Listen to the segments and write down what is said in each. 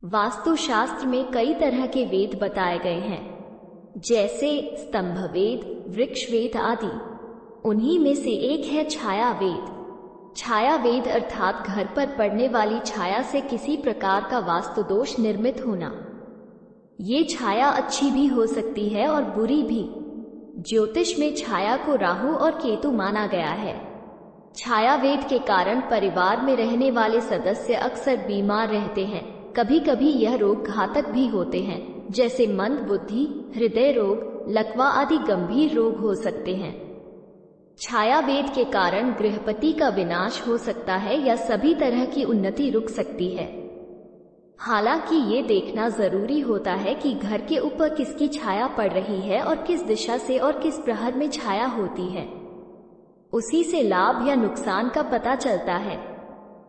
वास्तुशास्त्र में कई तरह के वेद बताए गए हैं, जैसे स्तंभ वेद, वृक्ष वेद आदि। उन्हीं में से एक है छाया वेद। छाया वेद अर्थात घर पर पड़ने वाली छाया से किसी प्रकार का वास्तु दोष निर्मित होना। ये छाया अच्छी भी हो सकती है और बुरी भी। ज्योतिष में छाया को राहु और केतु माना गया है। छाया वेद के कारण परिवार में रहने वाले सदस्य अक्सर बीमार रहते हैं। कभी कभी यह रोग घातक भी होते हैं, जैसे मंद बुद्धि, हृदय रोग, लकवा आदि गंभीर रोग हो सकते हैं। छाया वेद के कारण गृहपति का विनाश हो सकता है या सभी तरह की उन्नति रुक सकती है। हालांकि ये देखना जरूरी होता है कि घर के ऊपर किसकी छाया पड़ रही है और किस दिशा से और किस प्रहर में छाया होती है। उसी से लाभ या नुकसान का पता चलता है।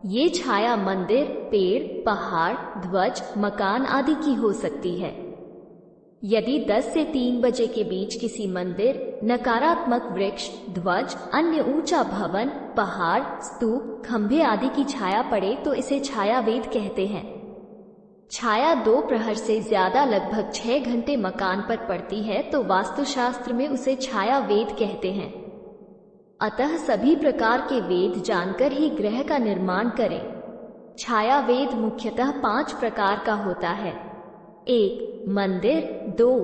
ये छाया मंदिर, पेड़, पहाड़, ध्वज, मकान आदि की हो सकती है। यदि 10 से 3 बजे के बीच किसी मंदिर, नकारात्मक वृक्ष, ध्वज, अन्य ऊंचा भवन, पहाड़, स्तूप, खंभे आदि की छाया पड़े तो इसे छाया वेद कहते हैं। छाया 2 प्रहर से ज्यादा लगभग 6 घंटे मकान पर पड़ती है तो वास्तुशास्त्र में उसे छाया वेद कहते हैं। अतः सभी प्रकार के वेद जानकर ही गृह का निर्माण करें। छाया वेद मुख्यतः 5 प्रकार का होता है। 1. मंदिर, 2.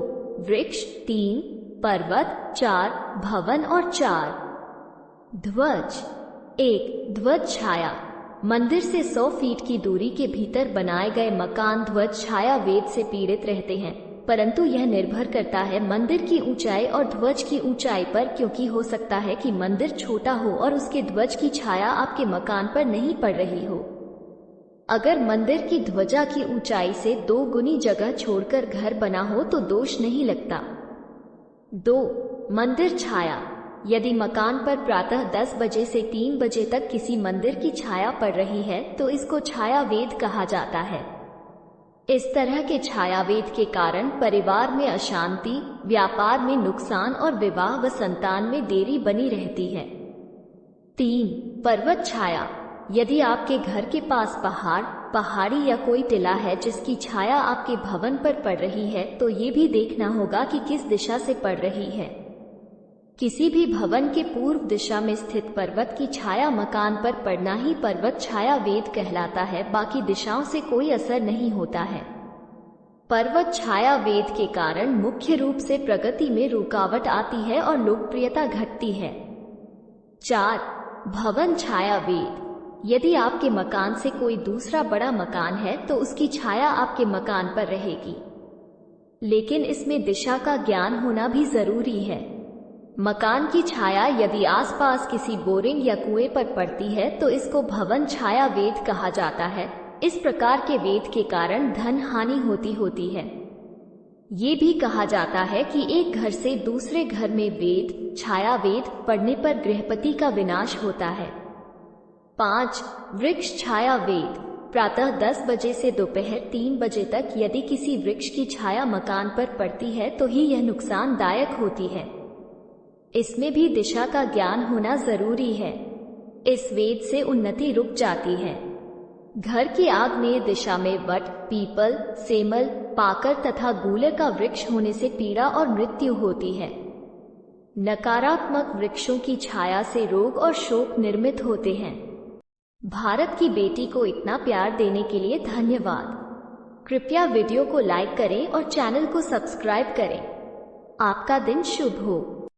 वृक्ष, 3. पर्वत, 4. भवन और 4. ध्वज। 1. ध्वज छाया। मंदिर से 100 फीट की दूरी के भीतर बनाए गए मकान ध्वज छाया वेद से पीड़ित रहते हैं, परंतु यह निर्भर करता है मंदिर की ऊंचाई और ध्वज की ऊंचाई पर, क्योंकि हो सकता है कि मंदिर छोटा हो और उसके ध्वज की छाया आपके मकान पर नहीं पड़ रही हो। अगर मंदिर की ध्वजा की ऊंचाई से 2 गुनी जगह छोड़कर घर बना हो तो दोष नहीं लगता। 2. मंदिर छाया। यदि मकान पर प्रातः 10 बजे से 3 बजे तक किसी मंदिर की छाया पड़ रही है तो इसको छाया वेद कहा जाता है। इस तरह के छाया वेद के कारण परिवार में अशांति, व्यापार में नुकसान और विवाह व संतान में देरी बनी रहती है। 3. पर्वत छाया। यदि आपके घर के पास पहाड़, पहाड़ी या कोई टिला है जिसकी छाया आपके भवन पर पड़ रही है तो ये भी देखना होगा कि किस दिशा से पड़ रही है। किसी भी भवन के पूर्व दिशा में स्थित पर्वत की छाया मकान पर पड़ना ही पर्वत छाया वेद कहलाता है, बाकी दिशाओं से कोई असर नहीं होता है। पर्वत छाया वेद के कारण मुख्य रूप से प्रगति में रुकावट आती है और लोकप्रियता घटती है। 4. भवन छाया वेद। यदि आपके मकान से कोई दूसरा बड़ा मकान है तो उसकी छाया आपके मकान पर रहेगी, लेकिन इसमें दिशा का ज्ञान होना भी जरूरी है। मकान की छाया यदि आसपास किसी बोरिंग या कुएं पर पड़ती है तो इसको भवन छाया वेद कहा जाता है। इस प्रकार के वेद के कारण धन हानि होती है। ये भी कहा जाता है कि एक घर से दूसरे घर में वेद, छाया वेद पड़ने पर गृहपति का विनाश होता है। 5. वृक्ष छाया वेद। प्रातः 10 बजे से दोपहर 3 बजे तक यदि किसी वृक्ष की छाया मकान पर पड़ती है तो ही यह नुकसानदायक होती है। इसमें भी दिशा का ज्ञान होना जरूरी है। इस वेद से उन्नति रुक जाती है। घर की आग्नेय दिशा में वट, पीपल, सेमल, पाकर तथा गूलर का वृक्ष होने से पीड़ा और मृत्यु होती है। नकारात्मक वृक्षों की छाया से रोग और शोक निर्मित होते हैं। भारत की बेटी को इतना प्यार देने के लिए धन्यवाद। कृपया वीडियो को लाइक करें और चैनल को सब्सक्राइब करें। आपका दिन शुभ हो।